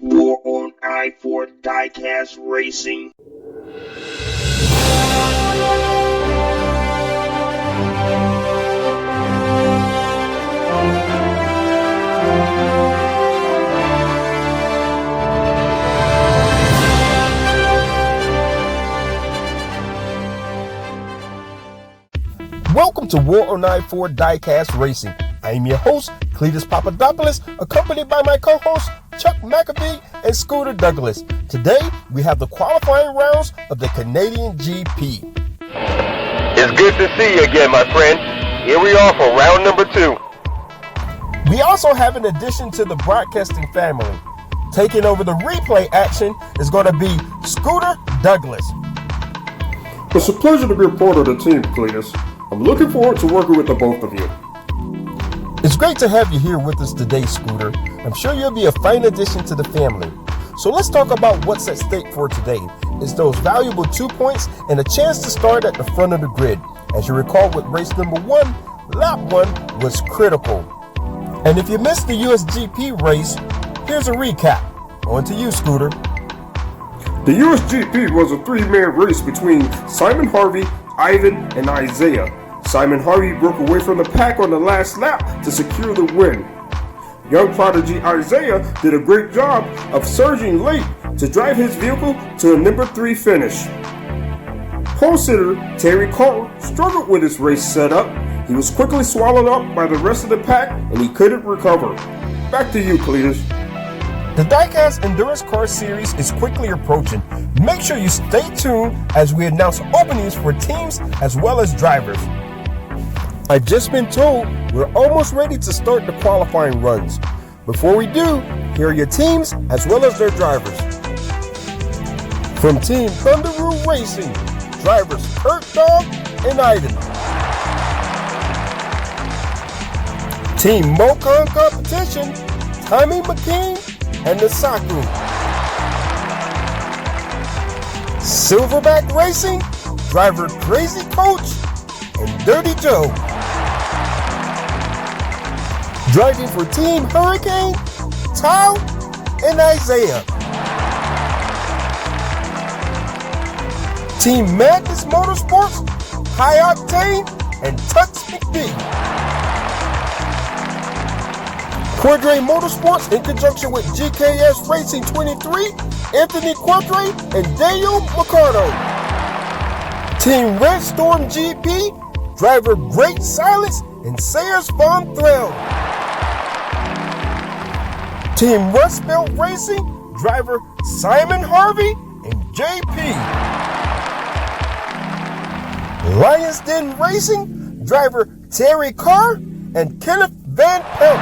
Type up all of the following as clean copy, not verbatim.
War on I for Diecast Racing. Welcome to War on I for Diecast Racing. I am your host, Cletus Papadopoulos, accompanied by my co-hosts, Chuck McAfee and Scooter Douglas. Today, we have the qualifying rounds of the Canadian GP. It's good to see you again, my friend. Here we are for round number 2. We also have an addition to the broadcasting family. Taking over the replay action is going to be Scooter Douglas. It's a pleasure to be a part of the team, Cletus. I'm looking forward to working with the both of you. It's great to have you here with us today, Scooter. I'm sure you'll be a fine addition to the family. So let's talk about what's at stake for today. It's those valuable 2 points and a chance to start at the front of the grid. As you recall with race number 1, lap 1 was critical. And if you missed the USGP race, here's a recap. On to you, Scooter. The USGP was a 3-man race between Simon Harvey, Ivan, and Isaiah. Simon Harvey broke away from the pack on the last lap to secure the win. Young prodigy Isaiah did a great job of surging late to drive his vehicle to a number 3 finish. Pole sitter Terry Cole struggled with his race setup. He was quickly swallowed up by the rest of the pack and he couldn't recover. Back to you, Cletus. The Diecast Endurance Car Series is quickly approaching. Make sure you stay tuned as we announce openings for teams as well as drivers. I've just been told we're almost ready to start the qualifying runs. Before we do, here are your teams as well as their drivers. From Team Thunderoo Racing, drivers Kurt Dog and Iden. Team Mocon Competition, Tommy McKean and the Saku. Silverback Racing, driver Crazy Coach and Dirty Joe. Driving for Team Hurricane, Tao and Isaiah. Team Madness Motorsports, High Octane and Tux McBee. Quadre Motorsports in conjunction with GKS Racing 23, Anthony Quadre and Daniel Mercado. Team Red Storm GP, driver Great Silence and Sayers Von Thrill. Team Rust Belt Racing, driver Simon Harvey and JP. Lions Den Racing, driver Terry Carr and Kenneth Van Pelt.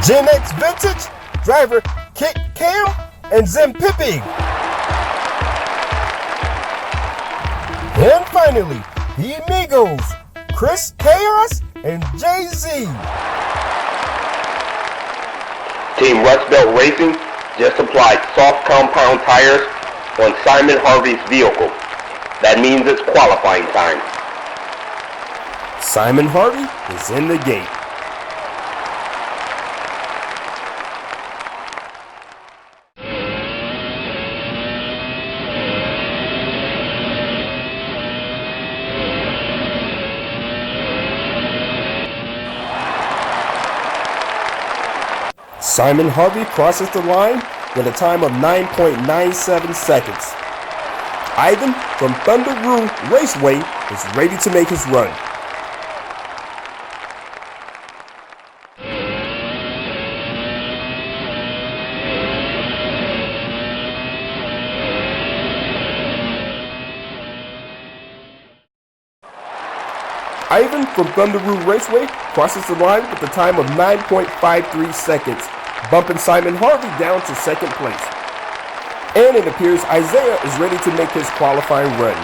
Gen X Vintage, driver Kit Cam and Zim Pippi. And finally, the Amigos, Chris Chaos and Jay-Z. Team Rust Belt Racing just applied soft compound tires on Simon Harvey's vehicle. That means it's qualifying time. Simon Harvey is in the gate. Simon Harvey crosses the line with a time of 9.97 seconds. Ivan from Thunderoo Raceway is ready to make his run. Ivan from Thunderoo Raceway crosses the line with a time of 9.53 seconds, bumping Simon Harvey down to second place. And it appears Isaiah is ready to make his qualifying run.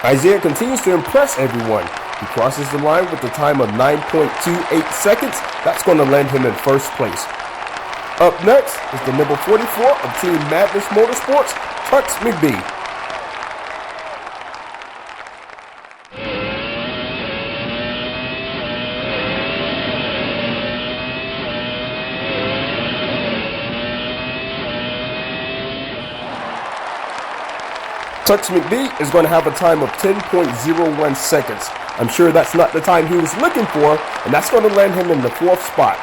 Isaiah continues to impress everyone. He crosses the line with a time of 9.28 seconds. That's going to land him in first place. Up next is the number 44 of Team Madness Motorsports, Tux McBee. Tux McBee is going to have a time of 10.01 seconds. I'm sure that's not the time he was looking for, and that's going to land him in the fourth spot.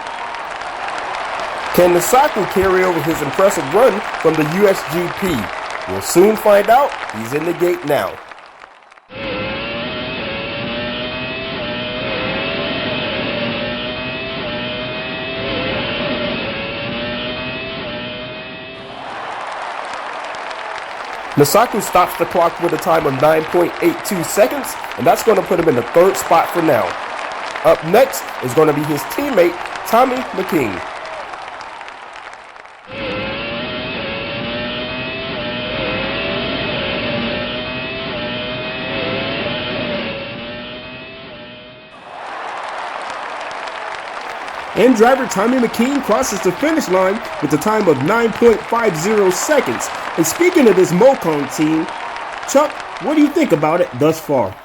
Can Nasaku carry over his impressive run from the USGP? We'll soon find out. He's in the gate now. Nasaku stops the clock with a time of 9.82 seconds, and that's going to put him in the third spot for now. Up next is going to be his teammate, Tommy McKean. And driver Tommy McKean crosses the finish line with a time of 9.50 seconds. And speaking of this Mocon team, Chuck, what do you think about it thus far?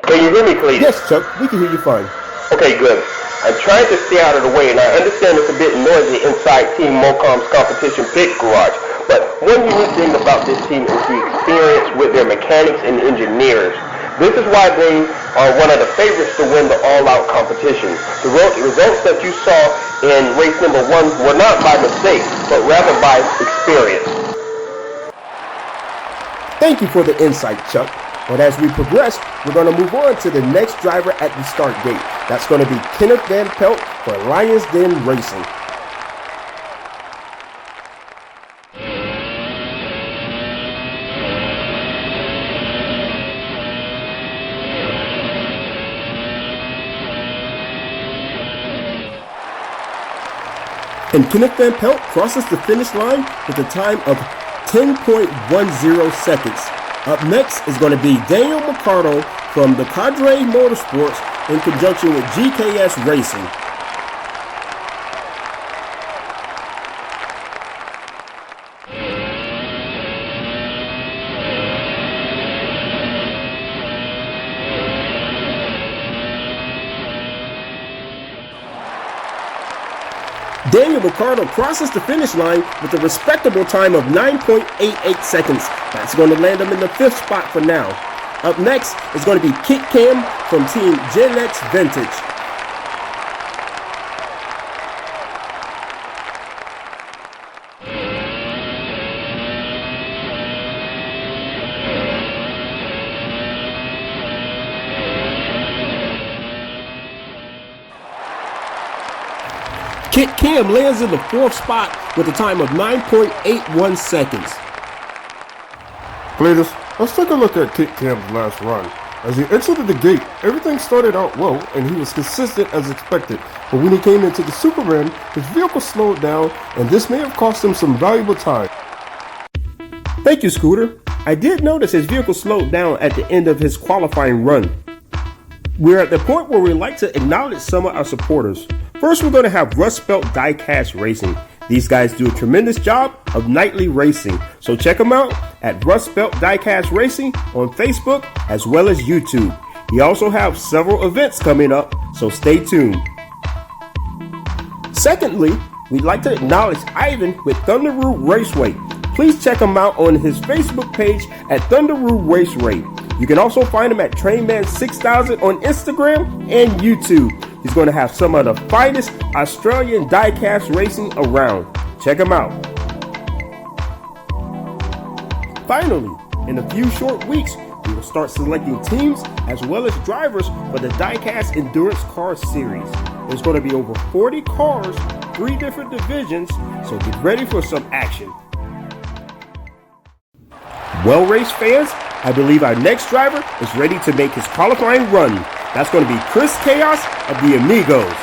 Can you hear me, Cletus? Yes, Chuck, we can hear you fine. Okay, good. I'm trying to stay out of the way, and I understand it's a bit noisy inside Team Mocom's competition pit garage. But one unique thing about this team is the experience with their mechanics and engineers. This is why they are one of the favorites to win the all-out competition. The results that you saw in race number 1 were not by mistake, but rather by experience. Thank you for the insight, Chuck. But as we progress, we're going to move on to the next driver at the start gate. That's going to be Kenneth Van Pelt for Lions Den Racing. And Kenneth Van Pelt crosses the finish line with a time of 10.10 seconds. Up next is going to be Daniel McCardle from the Cadre Motorsports in conjunction with GKS Racing. Daniel McCardle crosses the finish line with a respectable time of 9.88 seconds. That's going to land him in the fifth spot for now. Up next is going to be Kit Cam from Team Gen X Vintage. Kit Cam lands in the fourth spot with a time of 9.81 seconds. Cletus, let's take a look at Kit Cam's last run. As he exited the gate, everything started out well and he was consistent as expected. But when he came into the Superman, his vehicle slowed down and this may have cost him some valuable time. Thank you, Scooter. I did notice his vehicle slowed down at the end of his qualifying run. We're at the point where we like to acknowledge some of our supporters. First, we're going to have Rust Belt Diecast Racing. These guys do a tremendous job of nightly racing, so check them out at Rust Belt Diecast Racing on Facebook as well as YouTube. He also have several events coming up, so stay tuned. Secondly, we'd like to acknowledge Ivan with Thunderoo Raceway. Please check him out on his Facebook page at Thunderoo Raceway. You can also find him at Trainman6000 on Instagram and YouTube. He's going to have some of the finest Australian diecast racing around. Check him out. Finally, in a few short weeks, we will start selecting teams as well as drivers for the Diecast Endurance Car Series. There's going to be over 40 cars, 3 different divisions, so get ready for some action. Well, race fans, I believe our next driver is ready to make his qualifying run. That's going to be Chris Chaos of the Amigos.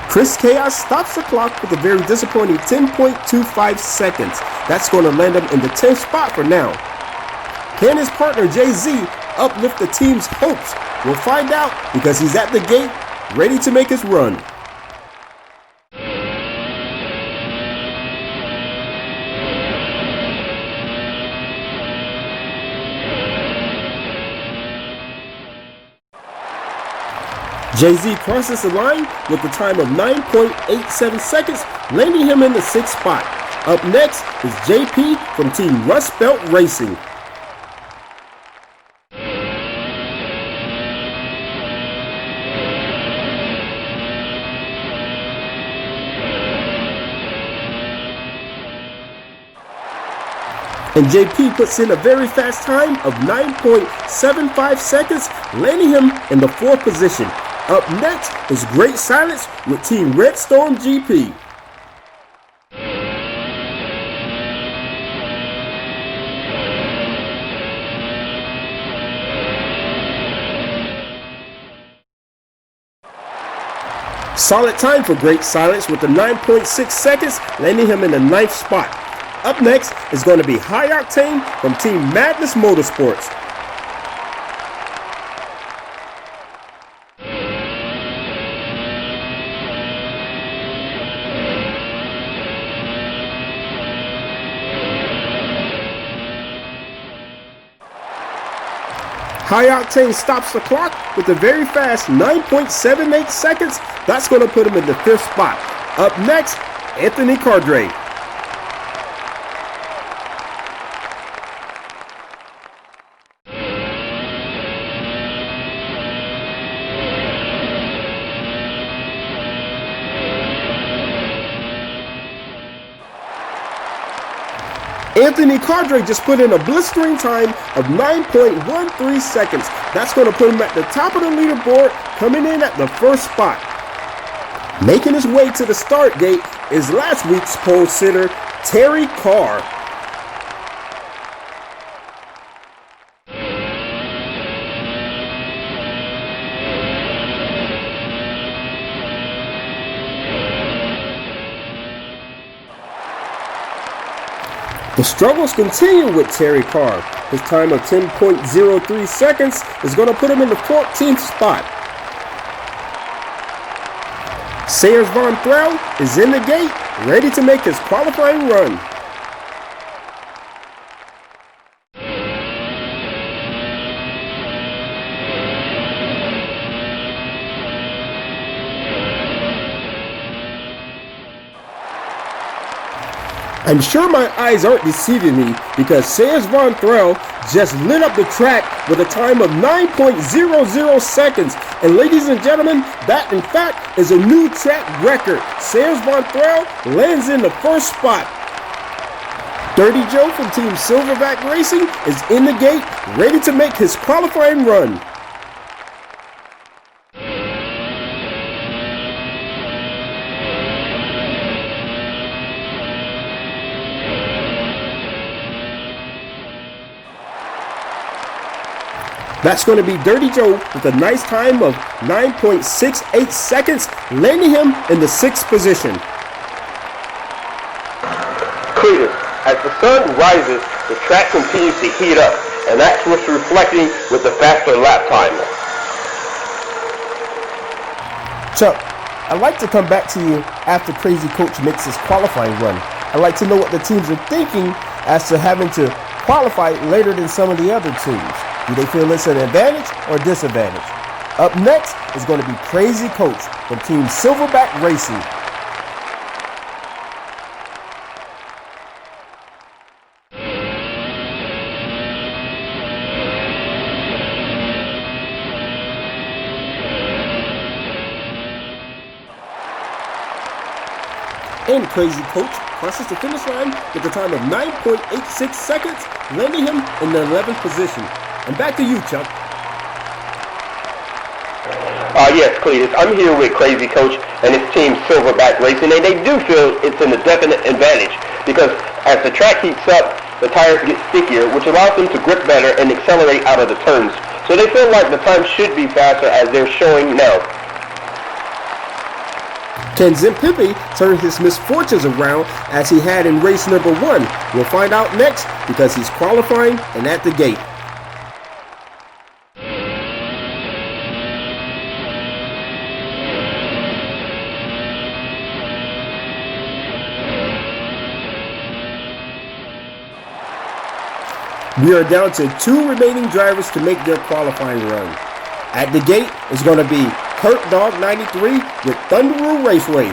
Chris Chaos stops the clock with a very disappointing 10.25 seconds. That's going to land him in the 10th spot for now. Can his partner Jay-Z uplift the team's hopes? We'll find out because he's at the gate, ready to make his run. Jay-Z crosses the line with a time of 9.87 seconds, landing him in the 6th spot. Up next is JP from Team Rust Belt Racing. And JP puts in a very fast time of 9.75 seconds, landing him in the 4th position. Up next is Great Silence with Team Redstone GP. Solid time for Great Silence with the 9.6 seconds, landing him in the 9th spot. Up next is going to be High Octane from Team Madness Motorsports. High Octane stops the clock with a very fast 9.78 seconds. That's going to put him in the 5th spot. Up next, Anthony Cardre. Anthony Cardre just put in a blistering time of 9.13 seconds. That's going to put him at the top of the leaderboard, coming in at the 1st spot. Making his way to the start gate is last week's pole sitter, Terry Carr. The struggles continue with Terry Carr. His time of 10.03 seconds is going to put him in the 14th spot. Sayers Von Threll is in the gate, ready to make his qualifying run. I'm sure my eyes aren't deceiving me because Sayers Von Threll just lit up the track with a time of 9.00 seconds. And ladies and gentlemen, that in fact is a new track record. Sayers Von Threll lands in the 1st spot. Dirty Joe from Team Silverback Racing is in the gate, ready to make his qualifying run. That's going to be Dirty Joe with a nice time of 9.68 seconds, landing him in the 6th position. Cletus, as the sun rises, the track continues to heat up, and that's what's reflecting with the faster lap time. Chuck, I'd like to come back to you after Crazy Coach makes his qualifying run. I'd like to know what the teams are thinking as to having to qualify later than some of the other teams. Do they feel it's an advantage or disadvantage? Up next is going to be Crazy Coach from Team Silverback Racing. And Crazy Coach crosses the finish line with a time of 9.86 seconds, landing him in the 11th position. And back to you, Chuck. Yes, Cletus. I'm here with Crazy Coach and his team Silverback Racing, and they do feel it's in a definite advantage because as the track heats up, the tires get stickier, which allows them to grip better and accelerate out of the turns. So they feel like the time should be faster as they're showing now. Can Zimpipi turn his misfortunes around as he had in race number 1? We'll find out next because he's qualifying and at the gate. We are down to 2 remaining drivers to make their qualifying run. At the gate is going to be Kurt Dog 93 with Thunderoo Raceway.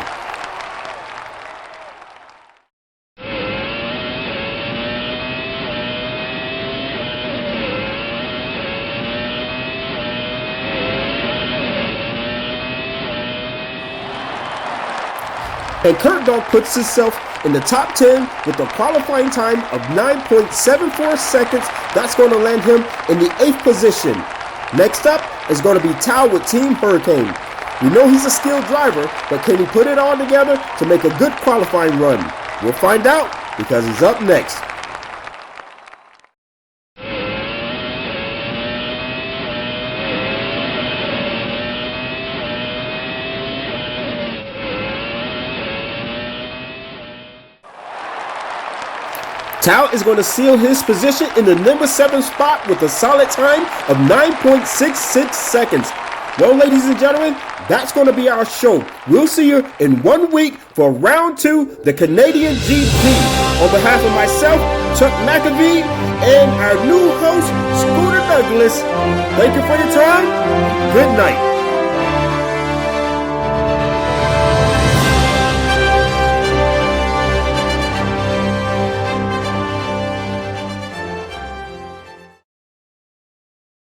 And Kurt Dog puts himself in the top 10 with a qualifying time of 9.74 seconds. That's going to land him in the 8th position. Next up is going to be Tao with Team Hurricane. We know he's a skilled driver, but can he put it all together to make a good qualifying run? We'll find out because he's up next. Tao is going to seal his position in the number 7 spot with a solid time of 9.66 seconds. Well, ladies and gentlemen, that's going to be our show. We'll see you in 1 week for round 2, the Canadian GP. On behalf of myself, Chuck McAvee, and our new host, Scooter Douglas, thank you for your time. Good night.